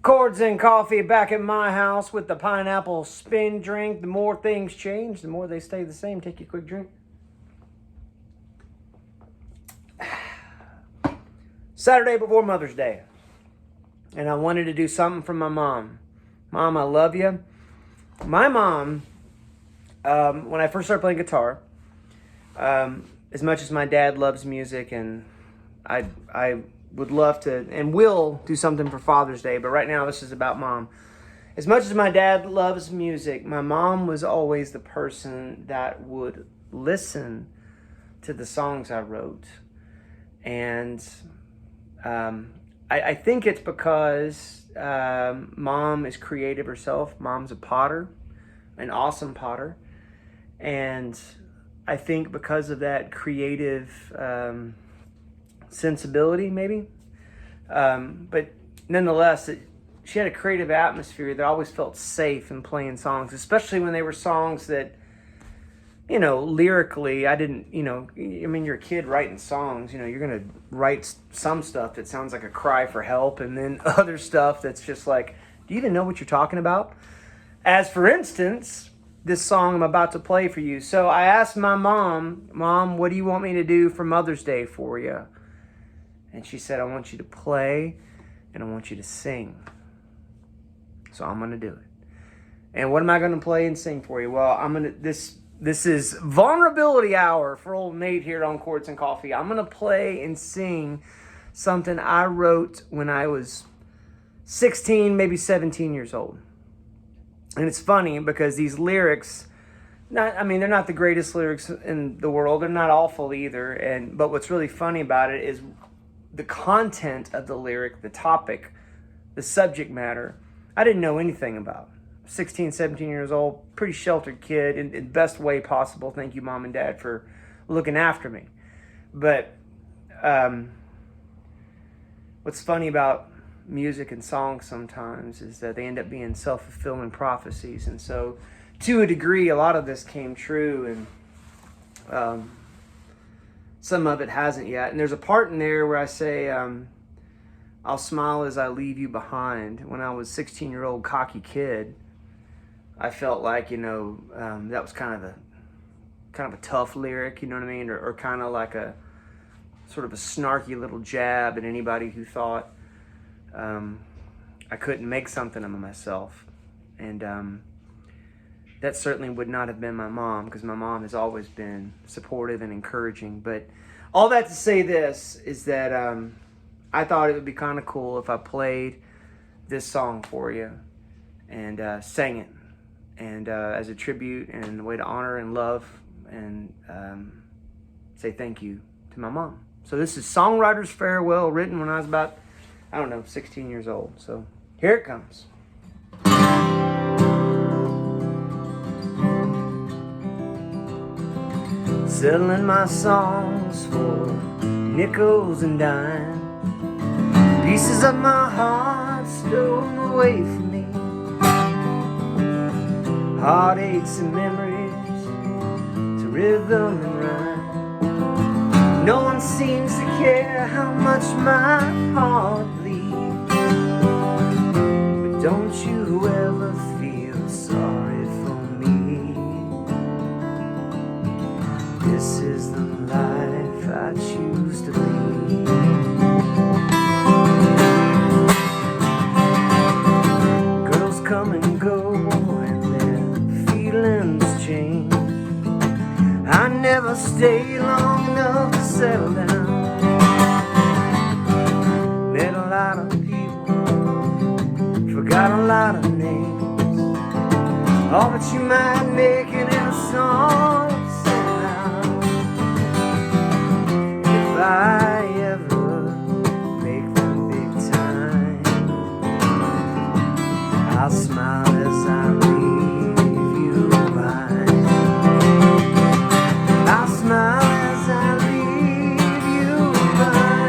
Chords and Coffee back at my house with the pineapple spin drink. The more things change, the more they stay the same. Take a quick drink. Saturday before Mother's Day. And I wanted to do something for my mom. Mom, I love you. My mom, when I first started playing guitar, as much as my dad loves music, and I would love to and will do something for Father's Day, but right now this is about Mom. As much as my dad loves music, my mom was always the person that would listen to the songs I wrote. And I think it's because Mom is creative herself. Mom's a potter, an awesome potter. And I think because of that creative sensibility, maybe. But nonetheless, she had a creative atmosphere that always felt safe in playing songs, especially when they were songs that, lyrically, I didn't, you're a kid writing songs, you're going to write some stuff that sounds like a cry for help, and then other stuff that's just like, do you even know what you're talking about? As for instance, this song I'm about to play for you. So I asked my Mom, what do you want me to do for Mother's Day for you? And she said, I want you to play and I want you to sing. So I'm going to do it. And what am I going to play and sing for you? Well, this is vulnerability hour for old Nate here on Chords and Coffee. I'm going to play and sing something I wrote when I was 16, maybe 17 years old. And it's funny because these lyrics, they're not the greatest lyrics in the world. They're not awful either. But what's really funny about it is the content of the lyric, the topic, the subject matter, I didn't know anything about. 16, 17 years old, pretty sheltered kid in the best way possible. Thank you, Mom and Dad, for looking after me. But what's funny about music and songs sometimes is that they end up being self-fulfilling prophecies. And so, to a degree, a lot of this came true, and some of it hasn't yet. And there's a part in there where I say, I'll smile as I leave you behind. When I was a 16-year-old cocky kid, I felt like, that was kind of a tough lyric, you know what I mean? Or kind of like a sort of a snarky little jab at anybody who thought I couldn't make something of myself. And that certainly would not have been my mom, because my mom has always been supportive and encouraging. But all that to say this is that I thought it would be kind of cool if I played this song for you and sang it, and as a tribute and a way to honor and love and say thank you to my mom. So this is Songwriter's Farewell, written when I was about, 16 years old. So here it comes. Selling my songs for nickels and dimes, pieces of my heart stolen away from me, heartaches and memories to rhythm and rhyme. No one seems to care how much my heart bleeds, but don't you ever feel sorry for me. This is the life I choose to lead. Girls come and go and their feelings change. I never stay long enough to settle down. Met a lot of people, forgot a lot of names. All but you might make it in a song somehow. If I ever make the big time, I'll smile as I leave you behind. I'll smile as I leave you behind.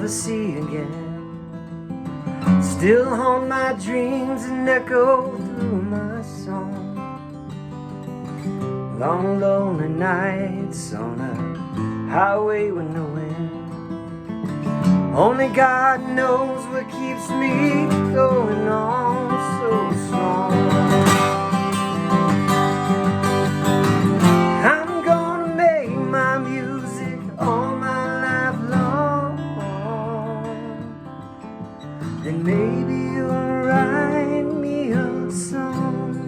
never see again still haunt my dreams and echo through my song. Long lonely nights on a highway with no end. Only God knows what keeps me going on so strong. I'm gonna make my music all my life long. Then maybe you'll write me a song.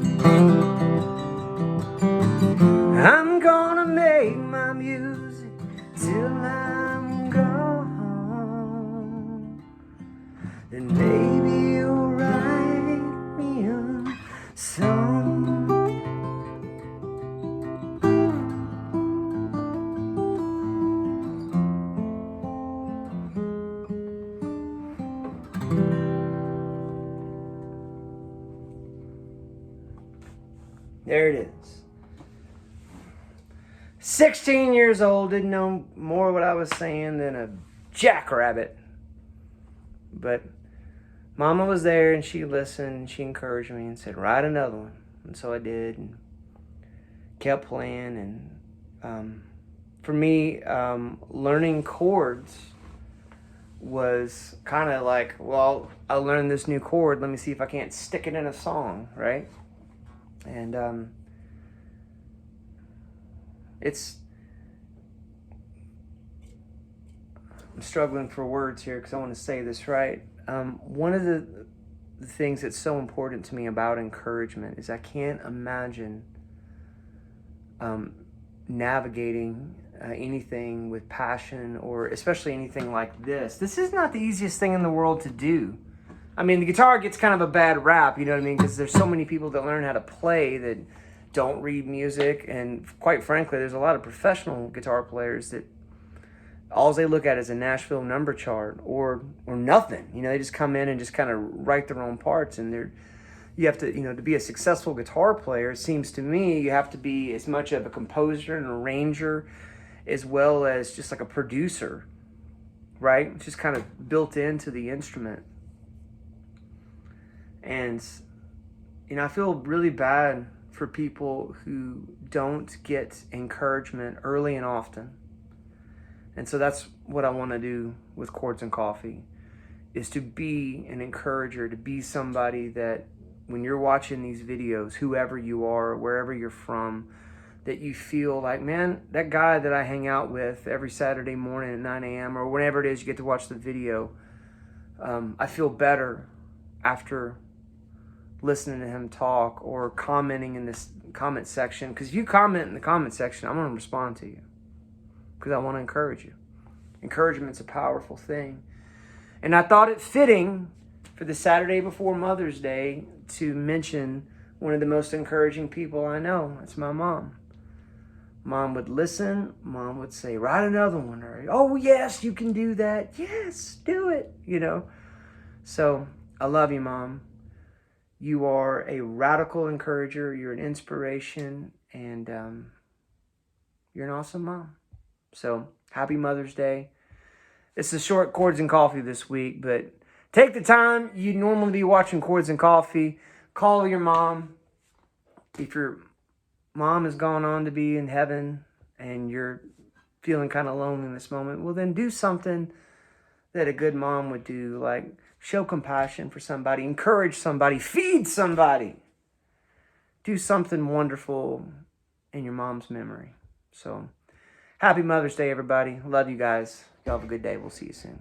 I'm gonna make my music till I'm gone. Then maybe you'll write me a song. There it is. 16 years old, didn't know more what I was saying than a jackrabbit. But Mama was there and she listened, she encouraged me and said, write another one. And so I did and kept playing. And for me, learning chords was kind of like, well, I learned this new chord, let me see if I can't stick it in a song, right? And I'm struggling for words here because I want to say this right. One of the things that's so important to me about encouragement is I can't imagine navigating anything with passion, or especially anything like this. This is not the easiest thing in the world to do. I mean, the guitar gets kind of a bad rap, you know what I mean? Because there's so many people that learn how to play that don't read music. And quite frankly, there's a lot of professional guitar players that all they look at is a Nashville number chart or nothing. You know, they just come in and just kind of write their own parts. And you have to, to be a successful guitar player, it seems to me, you have to be as much of a composer and arranger as well as just like a producer, right? It's just kind of built into the instrument. And, I feel really bad for people who don't get encouragement early and often. And so that's what I want to do with Chords and Coffee, is to be an encourager, to be somebody that when you're watching these videos, whoever you are, wherever you're from, that you feel like, man, that guy that I hang out with every Saturday morning at 9 a.m. or whenever it is you get to watch the video, I feel better after listening to him talk or commenting in this comment section. Because if you comment in the comment section, I'm going to respond to you because I want to encourage you. Encouragement's a powerful thing. And I thought it fitting for the Saturday before Mother's Day to mention one of the most encouraging people I know. It's my mom. Mom would listen. Mom would say, write another one. Or, oh, yes, you can do that. Yes, do it. So I love you, Mom. You are a radical encourager. You're an inspiration. And you're an awesome mom. So happy Mother's Day. It's a short Chords and Coffee this week, but take the time. You'd normally be watching Chords and Coffee. Call your mom. If your mom has gone on to be in heaven and you're feeling kind of lonely in this moment, well, then do something that a good mom would do, like show compassion for somebody, encourage somebody, feed somebody. Do something wonderful in your mom's memory. So happy Mother's Day, everybody. Love you guys. Y'all have a good day. We'll see you soon.